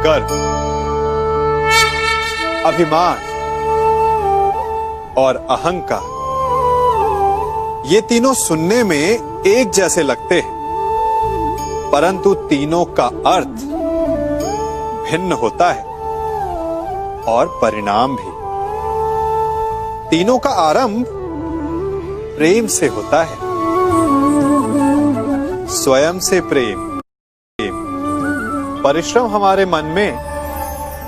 गर्व, अभिमान और अहंकार, ये तीनों सुनने में एक जैसे लगते हैं, परंतु तीनों का अर्थ भिन्न होता है और परिणाम भी। तीनों का आरंभ प्रेम से होता है, स्वयं से प्रेम। परिश्रम हमारे मन में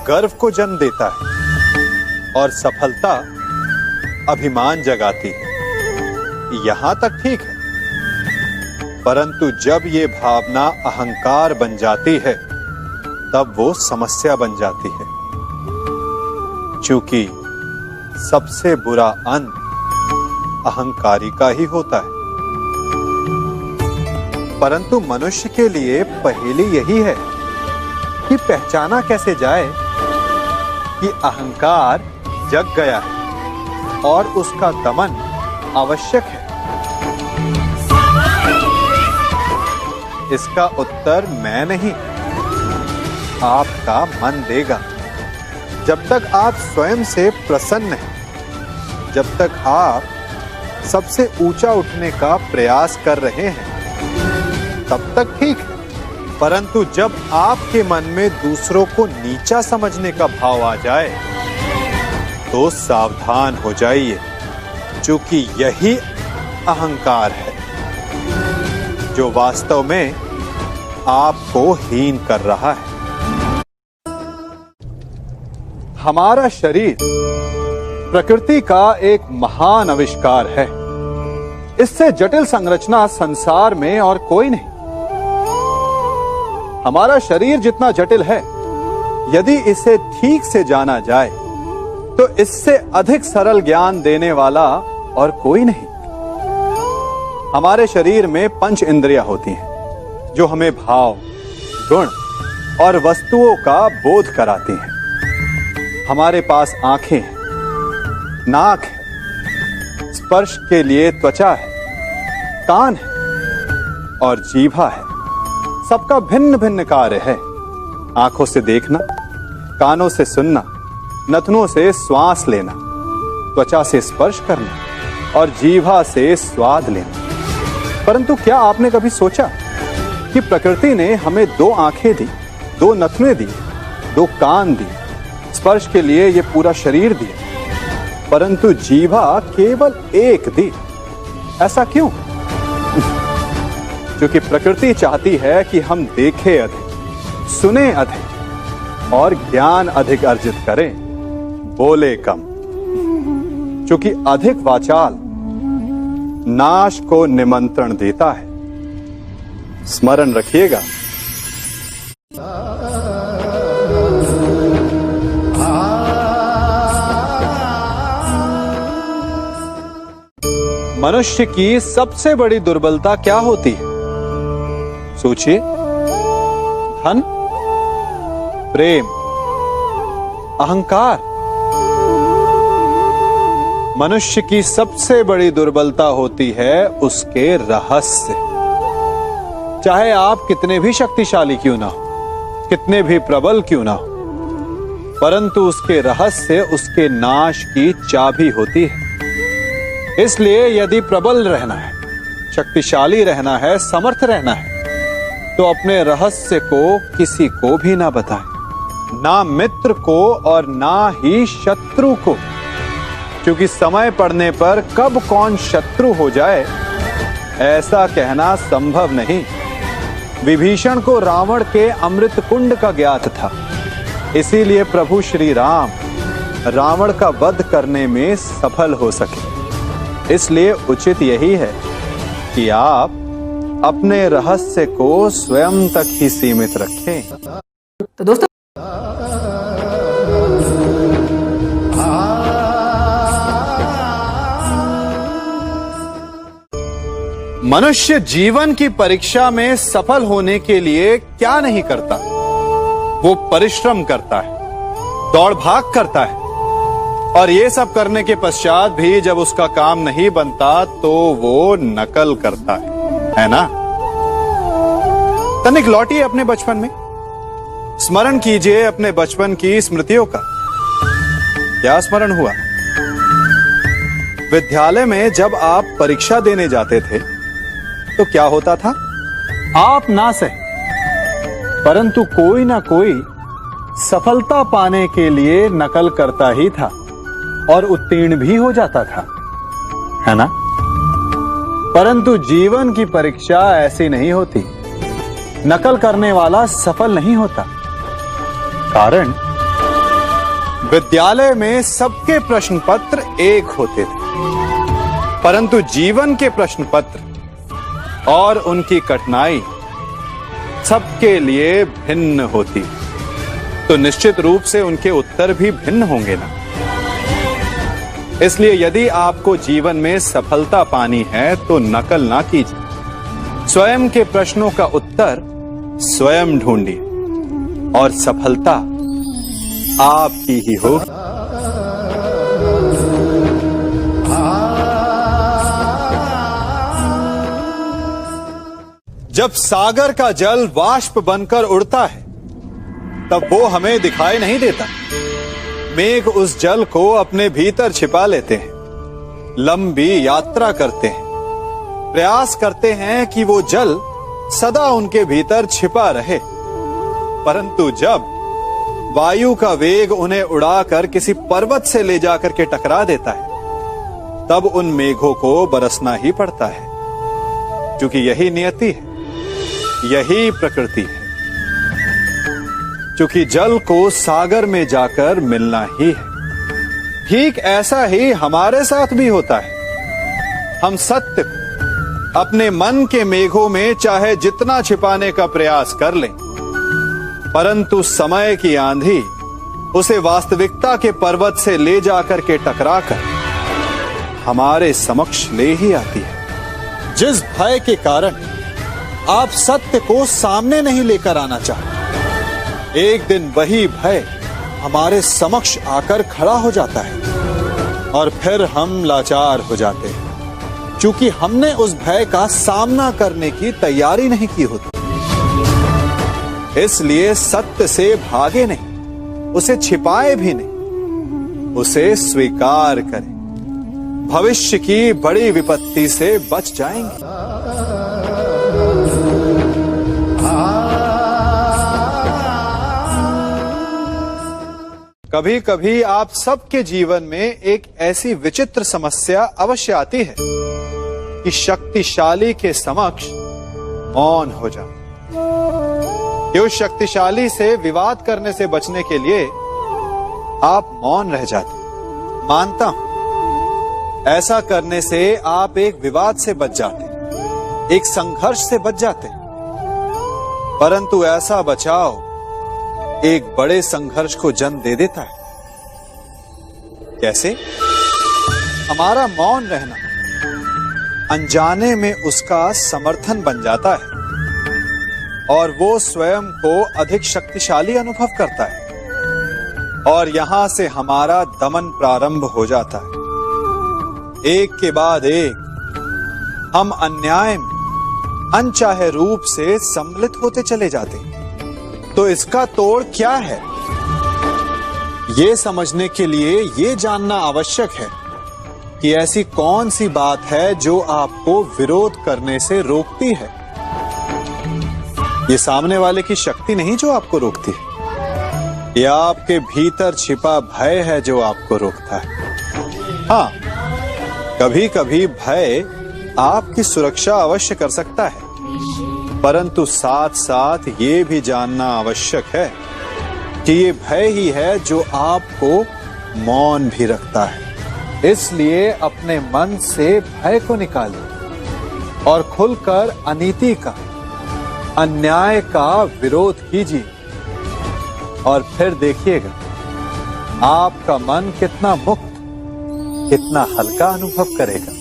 गर्व को जन्म देता है और सफलता अभिमान जगाती है। यहां तक ठीक है, परंतु जब ये भावना अहंकार बन जाती है तब वो समस्या बन जाती है, क्योंकि सबसे बुरा अंत अहंकारी का ही होता है। परंतु मनुष्य के लिए पहेली यही है कि पहचाना कैसे जाए कि अहंकार जग गया है और उसका दमन आवश्यक है। इसका उत्तर मैं नहीं, आपका मन देगा। जब तक आप स्वयं से प्रसन्न हैं, जब तक आप सबसे ऊंचा उठने का प्रयास कर रहे हैं, तब तक ठीक है। परंतु जब आपके मन में दूसरों को नीचा समझने का भाव आ जाए तो सावधान हो जाइए, क्योंकि यही अहंकार है जो वास्तव में आपको हीन कर रहा है। हमारा शरीर प्रकृति का एक महान आविष्कार है। इससे जटिल संरचना संसार में और कोई नहीं। हमारा शरीर जितना जटिल है, यदि इसे ठीक से जाना जाए तो इससे अधिक सरल ज्ञान देने वाला और कोई नहीं। हमारे शरीर में 5 इंद्रियां होती हैं जो हमें भाव, गुण और वस्तुओं का बोध कराती हैं। हमारे पास आंखें हैं, नाक है, स्पर्श के लिए त्वचा है, कान है और जीभा है। सबका भिन्न भिन्न कार्य है। आंखों से देखना, कानों से सुनना, नथनों से श्वास लेना, त्वचा से स्पर्श करना और जीभा से स्वाद लेना। परंतु क्या आपने कभी सोचा कि प्रकृति ने हमें 2 आंखें दी, 2 नथने दी, 2 कान दी, स्पर्श के लिए ये पूरा शरीर दिया, परंतु जीभा केवल 1 दी? ऐसा क्यों? क्योंकि प्रकृति चाहती है कि हम देखें अधिक, सुने अधिक और ज्ञान अधिक अर्जित करें, बोले कम। क्योंकि अधिक वाचाल नाश को निमंत्रण देता है। स्मरण रखिएगा। मनुष्य की सबसे बड़ी दुर्बलता क्या होती है? सोचिए। धन, प्रेम, अहंकार। मनुष्य की सबसे बड़ी दुर्बलता होती है उसके रहस्य। चाहे आप कितने भी शक्तिशाली क्यों ना हो, कितने भी प्रबल क्यों ना हो, परंतु उसके रहस्य उसके नाश की चाबी होती है। इसलिए यदि प्रबल रहना है, शक्तिशाली रहना है, समर्थ रहना है, तो अपने रहस्य को किसी को भी ना बताएं, ना मित्र को और ना ही शत्रु को, क्योंकि समय पड़ने पर कब कौन शत्रु हो जाए ऐसा कहना संभव नहीं। विभीषण को रावण के अमृत कुंड का ज्ञात था, इसीलिए प्रभु श्री राम रावण का वध करने में सफल हो सके। इसलिए उचित यही है कि आप अपने रहस्य को स्वयं तक ही सीमित रखें। तो दोस्तों, मनुष्य जीवन की परीक्षा में सफल होने के लिए क्या नहीं करता? वो परिश्रम करता है, दौड़ भाग करता है, और ये सब करने के पश्चात भी जब उसका काम नहीं बनता तो वो नकल करता है ना? तनिक लौटिए अपने बचपन में। स्मरण कीजिए अपने बचपन की स्मृतियों का। क्या स्मरण हुआ? विद्यालय में जब आप परीक्षा देने जाते थे तो क्या होता था? आप ना सही परंतु कोई ना कोई सफलता पाने के लिए नकल करता ही था और उत्तीर्ण भी हो जाता था, है ना? परंतु जीवन की परीक्षा ऐसी नहीं होती। नकल करने वाला सफल नहीं होता। कारण विद्यालय में सबके प्रश्न पत्र एक होते थे, परंतु जीवन के प्रश्न पत्र और उनकी कठिनाई सबके लिए भिन्न होती, तो निश्चित रूप से उनके उत्तर भी भिन्न होंगे ना। इसलिए यदि आपको जीवन में सफलता पानी है तो नकल ना कीजिए। स्वयं के प्रश्नों का उत्तर स्वयं ढूंढिए और सफलता आपकी ही होगी। जब सागर का जल वाष्प बनकर उड़ता है तब वो हमें दिखाई नहीं देता। मेघ उस जल को अपने भीतर छिपा लेते हैं, लंबी यात्रा करते हैं, प्रयास करते हैं कि वो जल सदा उनके भीतर छिपा रहे। परंतु जब वायु का वेग उन्हें उड़ाकर किसी पर्वत से ले जाकर के टकरा देता है तब उन मेघों को बरसना ही पड़ता है, क्योंकि यही नियति है, यही प्रकृति है। क्योंकि जल को सागर में जाकर मिलना ही है। ठीक ऐसा ही हमारे साथ भी होता है। हम सत्य को अपने मन के मेघों में चाहे जितना छिपाने का प्रयास कर लें, परंतु समय की आंधी उसे वास्तविकता के पर्वत से ले जाकर के टकराकर हमारे समक्ष ले ही आती है। जिस भय के कारण आप सत्य को सामने नहीं लेकर आना चाहते, एक दिन वही भय हमारे समक्ष आकर खड़ा हो जाता है और फिर हम लाचार हो जाते हैं, क्योंकि हमने उस भय का सामना करने की तैयारी नहीं की होती। इसलिए सत्य से भागे नहीं, उसे छिपाए भी नहीं, उसे स्वीकार करें। भविष्य की बड़ी विपत्ति से बच जाएंगे। कभी कभी आप सबके जीवन में एक ऐसी विचित्र समस्या अवश्य आती है कि शक्तिशाली के समक्ष मौन हो जाओ। कि उस शक्तिशाली से विवाद करने से बचने के लिए आप मौन रह जाते। मानता हूं ऐसा करने से आप एक विवाद से बच जाते, एक संघर्ष से बच जाते, परंतु ऐसा बचाव एक बड़े संघर्ष को जन्म दे देता है। कैसे? हमारा मौन रहना अनजाने में उसका समर्थन बन जाता है और वो स्वयं को अधिक शक्तिशाली अनुभव करता है और यहां से हमारा दमन प्रारंभ हो जाता है। एक के बाद एक हम अन्याय में अनचाहे रूप से सम्मिलित होते चले जाते हैं। तो इसका तोड़ क्या है? ये समझने के लिए ये जानना आवश्यक है कि ऐसी कौन सी बात है जो आपको विरोध करने से रोकती है। ये सामने वाले की शक्ति नहीं जो आपको रोकती है, ये आपके भीतर छिपा भय है जो आपको रोकता है। हाँ, कभी कभी भय आपकी सुरक्षा अवश्य कर सकता है, परंतु साथ साथ ये भी जानना आवश्यक है कि ये भय ही है जो आपको मौन भी रखता है। इसलिए अपने मन से भय को निकालिए और खुलकर अनीति का, अन्याय का विरोध कीजिए और फिर देखिएगा आपका मन कितना मुक्त, कितना हल्का अनुभव करेगा।